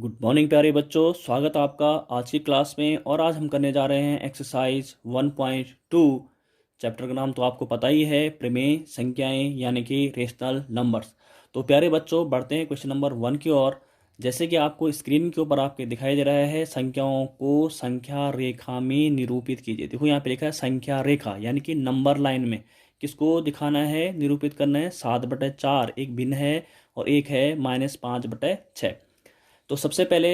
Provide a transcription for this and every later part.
Good morning प्यारे बच्चों, स्वागत है आपका आज की क्लास में। और आज हम करने जा रहे हैं एक्सरसाइज 1.2। चैप्टर का नाम तो आपको पता ही है, प्रमेय संख्याएं यानी कि रेशनल नंबर्स। तो प्यारे बच्चों, बढ़ते हैं क्वेश्चन नंबर 1 की ओर। जैसे कि आपको स्क्रीन के ऊपर आपके दिखाई दे रहा है, संख्याओं को संख्या रेखा में निरूपित कीजिए। देखो यहाँ पे लिखा है संख्या रेखा यानी कि नंबर लाइन में किसको दिखाना है, निरूपित करना है। 7/4 एक भिन्न है और एक है -5/6। तो सबसे पहले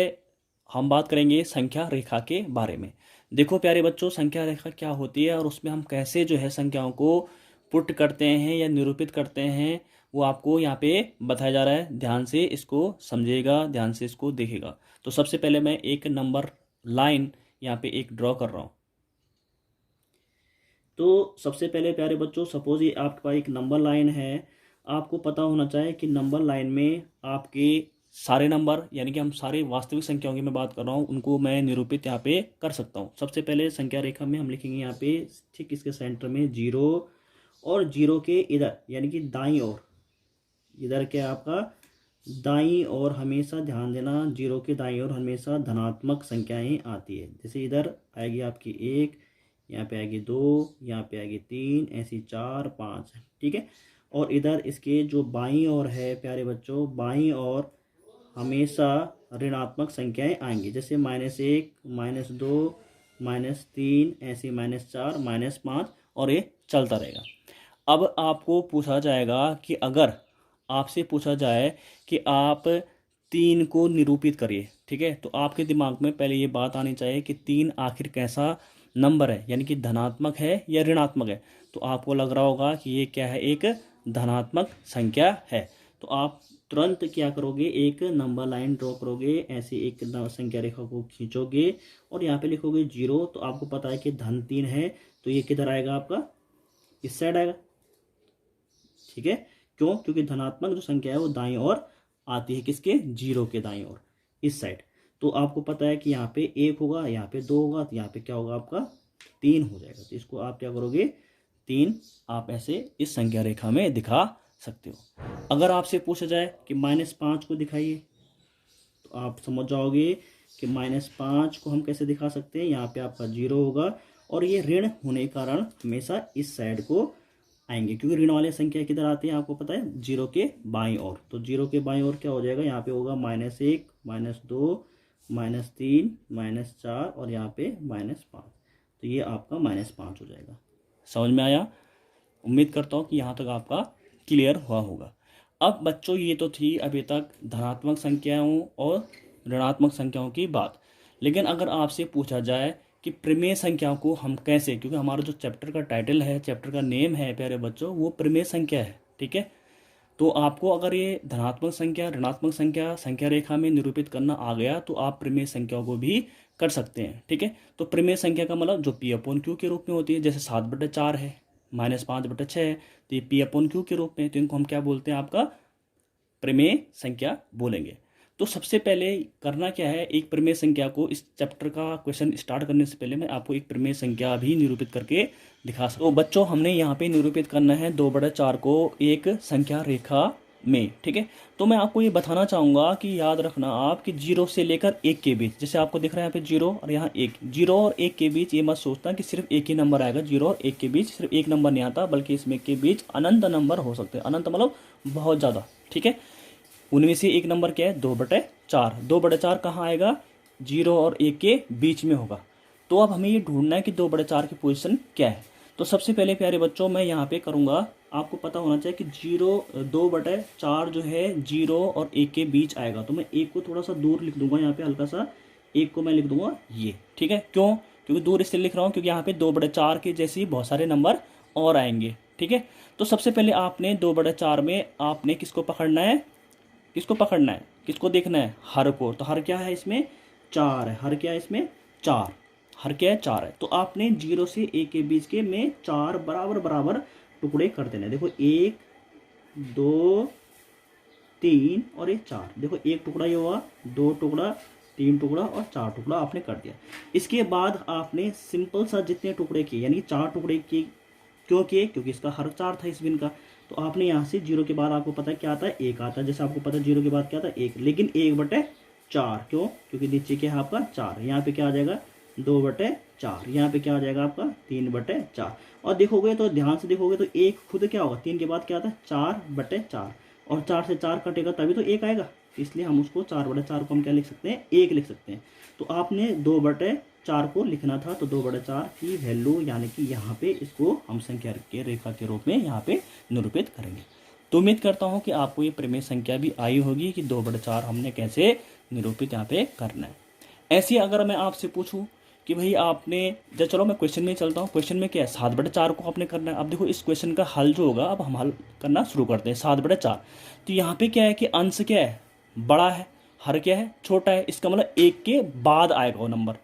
हम बात करेंगे संख्या रेखा के बारे में। देखो प्यारे बच्चों, संख्या रेखा क्या होती है और उसमें हम कैसे जो है संख्याओं को पुट करते हैं या निरूपित करते हैं, वो आपको यहाँ पे बताया जा रहा है। ध्यान से इसको समझिएगा, ध्यान से इसको देखेगा। तो सबसे पहले मैं एक नंबर लाइन यहाँ पे एक ड्रॉ कर रहा हूँ। तो सबसे पहले प्यारे बच्चों, सपोज ये आपके पास एक नंबर लाइन है। आपको पता होना चाहिए कि नंबर लाइन में आपके सारे नंबर यानी कि हम सारे वास्तविक संख्याओं की मैं बात कर रहा हूँ, उनको मैं निरूपित यहाँ पे कर सकता हूँ। सबसे पहले संख्या रेखा में हम लिखेंगे यहाँ पे ठीक इसके सेंटर में 0 और 0 के इधर यानी कि दाईं ओर, इधर क्या आपका दाईं ओर हमेशा ध्यान देना, 0 के दाईं ओर हमेशा धनात्मक संख्याएं आती है। जैसे इधर आएगी आपकी 1, यहाँ पे आएगी 2, यहाँ पे आएगी 3, ऐसी 4, 5, ठीक है। और इधर इसके जो बाईं ओर है प्यारे बच्चों, बाईं ओर हमेशा ऋणात्मक संख्याएं आएंगी। जैसे -1, -2, -3, ऐसे -4, -5 और ये चलता रहेगा। अब आपको पूछा जाएगा कि अगर आपसे पूछा जाए कि आप 3 को निरूपित करिए, ठीक है, तो आपके दिमाग में पहले ये बात आनी चाहिए कि 3 आखिर कैसा नंबर है, यानी कि धनात्मक है या ऋणात्मक है। तो आपको लग रहा होगा कि ये क्या है, एक धनात्मक संख्या है। तो आप तुरंत क्या करोगे, एक नंबर लाइन ड्रॉ करोगे, ऐसे एक संख्या रेखा को खींचोगे और यहाँ पे लिखोगे 0। तो आपको पता है कि धन 3 है, तो ये किधर आएगा आपका, इस साइड आएगा, ठीक है। क्यों? क्योंकि धनात्मक जो संख्या है वो दाईं ओर आती है, किसके, 0 के दाईं ओर, इस साइड। तो आपको पता है कि यहाँ पे 1 होगा, यहाँ पे 2 होगा, तो यहाँ पे क्या होगा आपका 3 हो जाएगा। तो इसको आप क्या करोगे, 3 आप ऐसे इस संख्या रेखा में दिखा सकते हो। अगर आपसे पूछा जाए कि -5 को दिखाइए, तो आप समझ जाओगे कि -5 को हम कैसे दिखा सकते हैं। यहाँ पे आपका 0 होगा और ये ऋण होने के कारण हमेशा इस साइड को आएंगे, क्योंकि ऋण वाले संख्या किधर आती है आपको पता है, 0 के बाईं ओर। तो 0 के बाईं ओर क्या हो जाएगा, यहाँ पे होगा -1, -2, -3, -4 और यहाँ पे -5। तो ये आपका -5 हो जाएगा। समझ में आया? उम्मीद करता हूँ कि यहाँ तक आपका क्लियर हुआ होगा। अब बच्चों, ये तो थी अभी तक धनात्मक संख्याओं और ऋणात्मक संख्याओं की बात। लेकिन अगर आपसे पूछा जाए कि प्रमेय संख्याओं को हम कैसे, क्योंकि हमारा जो चैप्टर का टाइटल है, चैप्टर का नेम है प्यारे बच्चों, वो प्रमेय संख्या है, ठीक है। तो आपको अगर ये धनात्मक संख्या, ऋणात्मक संख्या संख्या रेखा में निरूपित करना आ गया, तो आप प्रमेय संख्याओं को भी कर सकते हैं, ठीक है। तो प्रमेय संख्या का मतलब जो P/Q के रूप में होती है, जैसे 7/4 है, -5/6 है, तो ये P/Q के रूप में, तो इनको हम क्या बोलते हैं, आपका प्रमेय संख्या बोलेंगे। तो सबसे पहले करना क्या है, एक प्रमेय संख्या को, इस चैप्टर का क्वेश्चन स्टार्ट करने से पहले मैं आपको एक प्रमेय संख्या भी निरूपित करके दिखा सकता हूँ। तो बच्चों, हमने यहाँ पे निरूपित करना है 2/4 को एक संख्या रेखा में, ठीक है। तो मैं आपको ये बताना चाहूँगा कि याद रखना आप कि 0 से लेकर 1 के बीच, जैसे आपको दिख रहा है यहाँ पे 0 और यहाँ 1, 0 और 1 के बीच ये मत सोचना कि सिर्फ एक ही नंबर आएगा। 0 और 1 के बीच सिर्फ एक नंबर नहीं आता, बल्कि इसमें के बीच अनंत नंबर हो सकते हैं। अनंत मतलब बहुत ज़्यादा, ठीक है। उनमें से एक नंबर क्या है, 2/4। 2/4 कहाँ आएगा, 0 और 1 के बीच में होगा। तो अब हमें ये ढूंढना है कि 2/4 की पोजीशन क्या है। तो सबसे पहले प्यारे बच्चों, मैं यहाँ पे करूँगा, आपको पता होना चाहिए कि 2/4 जो है 0 और 1 के बीच आएगा। तो मैं 1 को थोड़ा सा दूर लिख दूंगा, यहाँ पे हल्का सा 1 को मैं लिख दूंगा ये, ठीक है। क्यों? क्योंकि दूर इसलिए लिख रहा हूँ क्योंकि यहाँ पे 2/4 के जैसे बहुत सारे नंबर और आएंगे, ठीक है। तो सबसे पहले आपने 2/4 में आपने किसको पकड़ना है, किसको पकड़ना है, किसको देखना है, हर को। तो हर क्या है इसमें, 4 है। हर क्या है इसमें, 4। हर क्या है, 4 है। तो आपने 0 से 1 के बीच के में 4 बराबर बराबर टुकड़े कर देने। देखो 1, 2, 3 और 4। देखो 1 टुकड़ा ये हुआ, 2 टुकड़ा, 3 टुकड़ा और 4 टुकड़ा आपने कर दिया। इसके बाद आपने सिंपल सा जितने टुकड़े किए, यानी 4 टुकड़े किए, क्यों किए, क्योंकि इसका हर 4 था इस बिन का। तो आपने यहाँ से 0 के बाद आपको पता है क्या आता है, 1 आता है। जैसे आपको पता है 0 के बाद क्या आता है, 1, लेकिन 1/4 4। क्यों? क्योंकि नीचे क्या है आपका 4, यहाँ पे क्या आ जाएगा 2/4, यहाँ पे क्या आ जाएगा आपका 3/4। और देखोगे तो ध्यान से देखोगे तो एक खुद क्या होगा, 3 के बाद क्या आता है 4/4, और 4 से 4 कटेगा तभी तो 1 आएगा, इसलिए हम उसको 4/4 को हम क्या लिख सकते हैं 1 लिख सकते हैं। तो आपने 2/4 को लिखना था, तो 2/4 की वैल्यू यानी कि यहाँ पे इसको हम संख्या के रेखा के रूप में यहाँ पे निरूपित करेंगे। तो उम्मीद करता हूँ कि आपको ये प्रमेय संख्या भी आई होगी कि 2/4 हमने कैसे निरूपित यहाँ पे करना है। ऐसे अगर मैं आपसे पूछूं कि भाई आपने चलो मैं क्वेश्चन में चलता हूँ। क्वेश्चन में क्या है 7/4 को आपने करना है। अब देखो इस क्वेश्चन का हल जो होगा अब हम हल करना शुरू करते हैं। 7/4, तो यहाँ पे क्या है कि अंश क्या है बड़ा है, हर क्या है छोटा है, इसका मतलब 1 के बाद आएगा वो नंबर।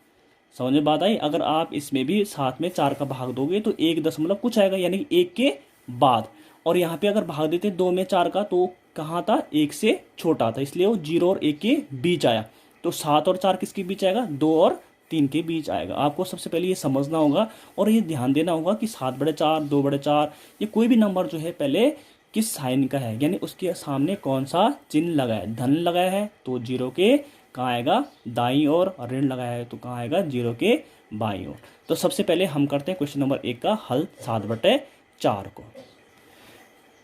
समझ में बात आई? अगर आप इसमें भी 7 में 4 का भाग दोगे तो 1 दशमलव कुछ आएगा, यानी कि 1 के बाद। और यहाँ पे अगर भाग देते 2 में 4 का तो कहाँ था 1 से छोटा था, इसलिए वो 0 और 1 के बीच आया। तो 7 और 4 किसके बीच आएगा 2 और 3 के बीच आएगा। आपको सबसे पहले ये समझना होगा और ये ध्यान देना होगा कि 7/4 2/4 ये कोई भी नंबर जो है पहले किस साइन का है, यानी उसके सामने कौन सा चिन्ह लगा है। धन लगाया है तो 0 के कहाँ आएगा दाईं ओर, और ऋण लगाया है तो कहाँ आएगा 0 के बाईं ओर। तो सबसे पहले हम करते हैं क्वेश्चन नंबर 1 का हल 7/4 को।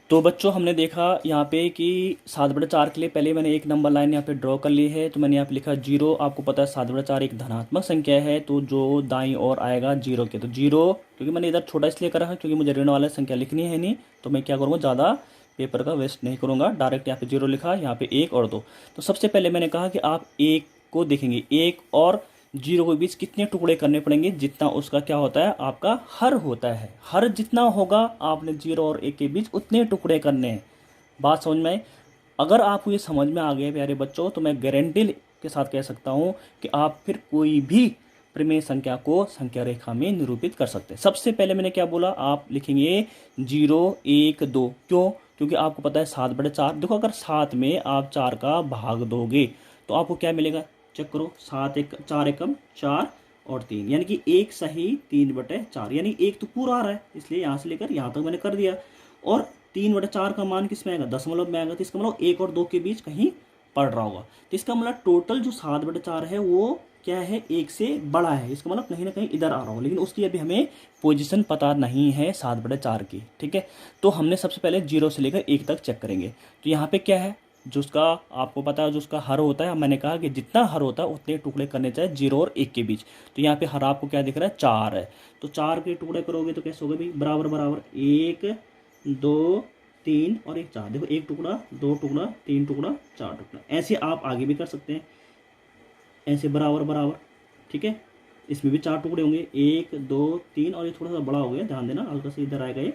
तो बच्चों हमने देखा यहाँ पे कि 7/4 के लिए पहले मैंने एक नंबर लाइन यहाँ पे ड्रॉ कर ली है। तो मैंने यहाँ पे लिखा 0। आपको पता है 7/4 एक धनात्मक संख्या है, तो जो दाईं ओर आएगा 0 के, तो 0, क्योंकि मैंने इधर छोटा इसलिए करा है क्योंकि मुझे ऋण वाला संख्या लिखनी है नहीं, तो मैं क्या करूँगा ज़्यादा पेपर का वेस्ट नहीं करूँगा, डायरेक्ट यहाँ पे 0 लिखा, यहाँ पे 1 और 2। तो सबसे पहले मैंने कहा कि आप 1 को देखेंगे, 1 और 0 के बीच कितने टुकड़े करने पड़ेंगे, जितना उसका क्या होता है आपका हर होता है। हर जितना होगा आपने 0 और 1 के बीच उतने टुकड़े करने हैं। बात समझ में? अगर आपको ये समझ में आ गया प्यारे बच्चों, तो मैं गारंटी के साथ कह सकता हूँ कि आप फिर कोई भी प्रमेय संख्या को संख्या रेखा में निरूपित कर सकते हैं। सबसे पहले मैंने क्या बोला, आप लिखेंगे 0 1 2। क्यों? क्योंकि आपको पता है 7/4। देखो अगर 7 में आप 4 का भाग दोगे तो आपको क्या मिलेगा, चेक करो, 4 एकम 4 और 3, यानी कि 1 सही 3/4, यानी 1 तो पूरा आ रहा है, इसलिए यहाँ से लेकर यहाँ तक मैंने कर दिया। और 3/4 का मान किस में आएगा दशमलव में आएगा, तो इसका मतलब 1 और 2 के बीच कहीं पड़ रहा होगा। तो इसका मतलब टोटल जो 7/4 है वो क्या है 1 से बड़ा है, इसका मतलब कहीं ना कहीं इधर आ रहा होगा, लेकिन उसकी अभी हमें पोजीशन पता नहीं है 7/4 की। ठीक है, तो हमने सबसे पहले 0 से लेकर 1 तक चेक करेंगे। तो यहाँ पे क्या है, जो उसका आपको पता है जो उसका हर होता है, मैंने कहा कि जितना हर होता है उतने टुकड़े करने चाहिए 0 और 1 के बीच। तो यहाँ पे हर आपको क्या दिख रहा है 4 है, तो 4 के टुकड़े करोगे तो कैसे होगा भाई, बराबर बराबर 1 2 3 और 1 4। देखो 1 टुकड़ा 2 टुकड़ा 3 टुकड़ा 4 टुकड़ा, ऐसे आप आगे भी कर सकते हैं, ऐसे बराबर बराबर। ठीक है, इसमें भी 4 टुकड़े होंगे, 1 2 3, और ये थोड़ा सा बड़ा हो गया, ध्यान देना हल्का सा इधर आएगा ये।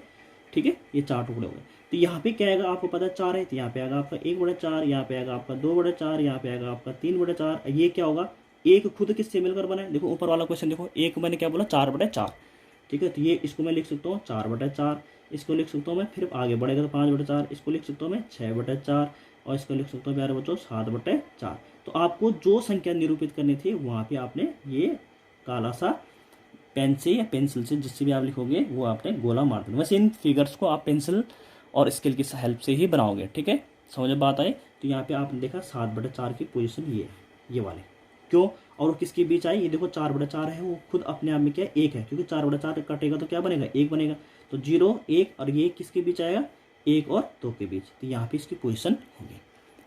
ठीक है, ये 4 टुकड़े हो गए। तो यहाँ पे क्या आएगा आपको पता है 4 है, तो यहाँ पे आएगा आपका 1/4, यहाँ पे आएगा आपका 2/4, यहाँ पे आएगा आपका 3/4। ये क्या होगा, एक खुद किससे मिलकर बना है, देखो ऊपर वाला क्वेश्चन देखो, एक मैंने क्या बोला 4/4। ठीक है, तो ये इसको मैं लिख सकता हूँ 4/4, इसको लिख सकता हूँ मैं, फिर आगे बढ़ेगा तो 5/4, इसको लिख सकता हूँ मैं 6/4, और इसको लिख सकता हूँ प्यारे बच्चों 7/4। तो आपको जो संख्या निरूपित करनी थी वहाँ पे आपने ये काला सा पेन से या पेंसिल से जिससे भी आप लिखोगे वो आपने गोला मार देना। वैसे इन फिगर्स को आप पेंसिल और स्केल की हेल्प से ही बनाओगे। ठीक है, समझ में बात आई? तो यहाँ पे आपने देखा 7/4 की पोजीशन ये वाले, क्यों और किसके बीच आई, ये देखो 4/4 है, वो खुद अपने आप में क्या 1 है, क्योंकि 4/4 कटेगा तो क्या बनेगा 1 बनेगा। तो 0 1 और ये किसके बीच आएगा 1 और 2 के बीच, तो यहाँ पे इसकी पोजीशन होगी।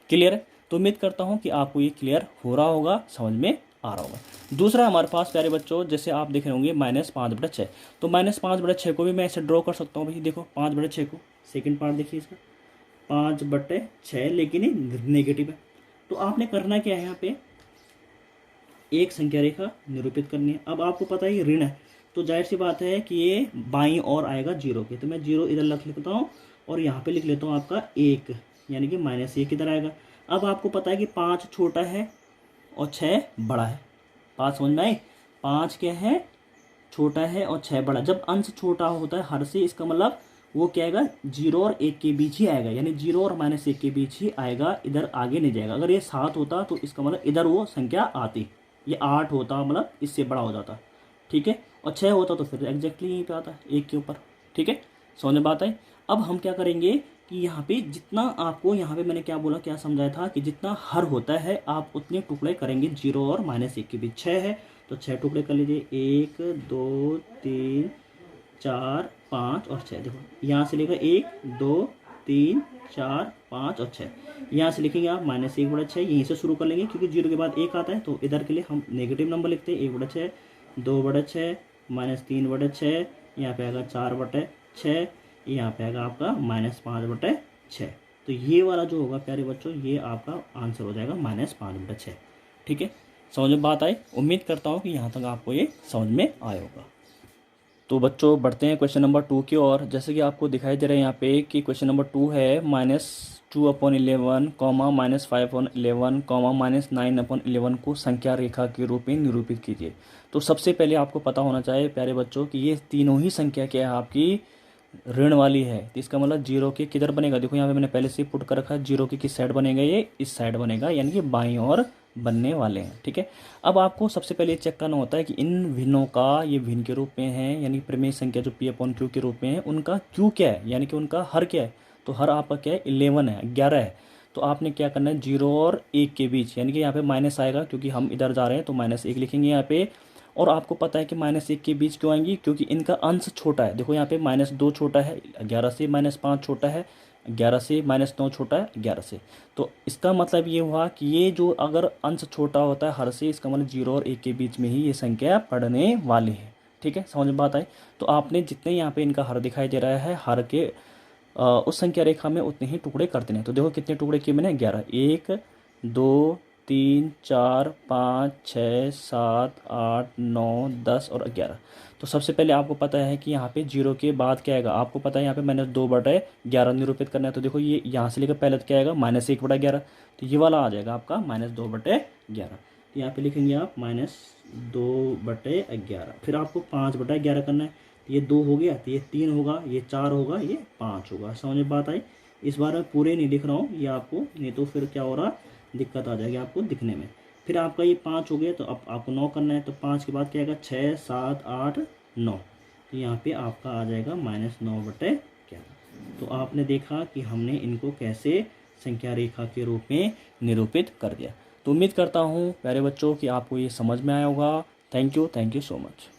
क्लियर है? तो उम्मीद करता हूँ कि आपको ये क्लियर हो रहा होगा, समझ में आ रहा होगा। दूसरा हमारे पास प्यारे बच्चों, जैसे आप देख रहे होंगे -5/6, तो -5/6 को भी मैं ऐसे ड्रॉ कर सकता हूँ भाई। देखो 5/6 को, सेकंड पार्ट देखिए इसका 5/6, लेकिन ये नेगेटिव है। तो आपने करना क्या है, यहाँ पे एक संख्या रेखा निरूपित करनी है। अब आपको पता है ये ऋण है, तो जाहिर सी बात है कि ये बाईं ओर आएगा 0 के, तो मैं 0 इधर लिखता हूँ और यहाँ पे लिख लेता हूँ आपका 1, यानी कि -1 इधर आएगा। अब आपको पता है कि 5 छोटा है और 6 बड़ा है। 5 समझ में आई? 5 क्या है छोटा है और 6 बड़ा। जब अंश छोटा होता है हर से, इसका मतलब वो क्या आएगा 0 और 1 के बीच ही आएगा, यानी 0 और -1 के बीच ही आएगा, इधर आगे नहीं जाएगा। अगर ये 7 होता तो इसका मतलब इधर वो संख्या आती, ये 8 होता मतलब इससे बड़ा हो जाता। ठीक है, और 6 होता तो फिर एग्जैक्टली यहीं पे आता 1 के ऊपर। ठीक है, समझ में बात आई? अब हम क्या करेंगे कि यहाँ पे जितना आपको, यहाँ पे मैंने क्या बोला, क्या समझाया था कि जितना हर होता है आप उतने टुकड़े करेंगे। 0 और -1 के बीच 6 है तो 6 टुकड़े कर लीजिए, 1 2 3 4 5 और 6। देखो यहाँ से लेकर 1 2 3 4 5 और 6, यहाँ से लिखेंगे आप -1/6, यहीं से शुरू कर लेंगे क्योंकि 0 के बाद 1 आता है, तो इधर के लिए हम नेगेटिव नंबर लिखते हैं। 1/6, 2/6, -3/6, यहाँ पे आएगा 4/6, यहाँ पे आएगा आपका -5/6। तो ये वाला जो होगा प्यारे बच्चों, ये आपका आंसर हो जाएगा -5/6। ठीक है, समझ में बात आई? उम्मीद करता हूँ कि यहाँ तक आपको ये समझ में आया होगा। तो बच्चों बढ़ते हैं क्वेश्चन नंबर 2 की ओर। जैसे कि आपको दिखाई दे रहा है यहाँ पे कि क्वेश्चन नंबर 2 है -2/11, -5/11, -9/11 को संख्या रेखा के रूप में निरूपित कीजिए। तो सबसे पहले आपको पता होना चाहिए प्यारे बच्चों कि ये तीनों ही संख्या क्या है, आपकी ऋण वाली है। तो इसका मतलब 0 के किधर बनेगा, देखो यहाँ पे मैंने पहले से पुट कर रखा है। 0 के किस साइड बनेगा, ये इस साइड बनेगा, यानी कि बाईं ओर बनने वाले हैं। ठीक है, अब आपको सबसे पहले चेक करना होता है कि इन भिन्नों का ये भिन्न के रूप में है, यानी प्रमेय संख्या जो P/Q के रूप में है, उनका Q क्या है, यानी कि उनका हर क्या है। तो हर आपका क्या है, 11 है, 11 है। तो आपने क्या करना है, 0 और 1 के बीच, यानी कि यहाँ पे माइनस आएगा क्योंकि हम इधर जा रहे हैं, तो -1 लिखेंगे यहाँ पे। और आपको पता है कि -1 के बीच क्यों आएंगी, क्योंकि इनका अंश छोटा है। देखो यहाँ पे -2 छोटा है 11 से, -5 छोटा है 11 से, -9 छोटा है 11 से। तो इसका मतलब ये हुआ कि ये जो अगर अंश छोटा होता है हर से, इसका मतलब 0 और 1 के बीच में ही ये संख्या पढ़ने वाली है। ठीक है, समझ में बात आई? तो आपने जितने यहाँ पे इनका हर दिखाई दे रहा है, हर के उस संख्या रेखा में उतने ही टुकड़े करते हैं। तो देखो कितने टुकड़े किए मैंने, 11, 1 2 3 4 5 6 7 8 9 10 और 11। तो सबसे पहले आपको पता है कि यहाँ पे 0 के बाद क्या आएगा, आपको पता है यहाँ पे -2/11 निरूपित करना है। तो देखो ये यहाँ से लेकर पहले तो क्या आएगा, -1/11, तो ये वाला आ जाएगा आपका -2/11। तो यहाँ पे लिखेंगे आप -2/11। फिर आपको 5/11 करना है। तो ये 2 हो गया, तो ये 3 होगा, ये 4 होगा, ये 5 होगा। समझ में बात आई? इस बार मैं पूरे नहीं लिख रहा हूँ ये आपको, नहीं तो फिर क्या हो रहा, दिक्कत आ जाएगी आपको दिखने में। फिर आपका ये 5 हो गया, तो अब आपको 9 करना है। तो 5 के बाद क्या आएगा, 6 7 8 9। तो यहाँ पे आपका आ जाएगा -9/11। तो आपने देखा कि हमने इनको कैसे संख्या रेखा के रूप में निरूपित कर दिया। तो उम्मीद करता हूँ प्यारे बच्चों कि आपको ये समझ में आया होगा। Thank you so much.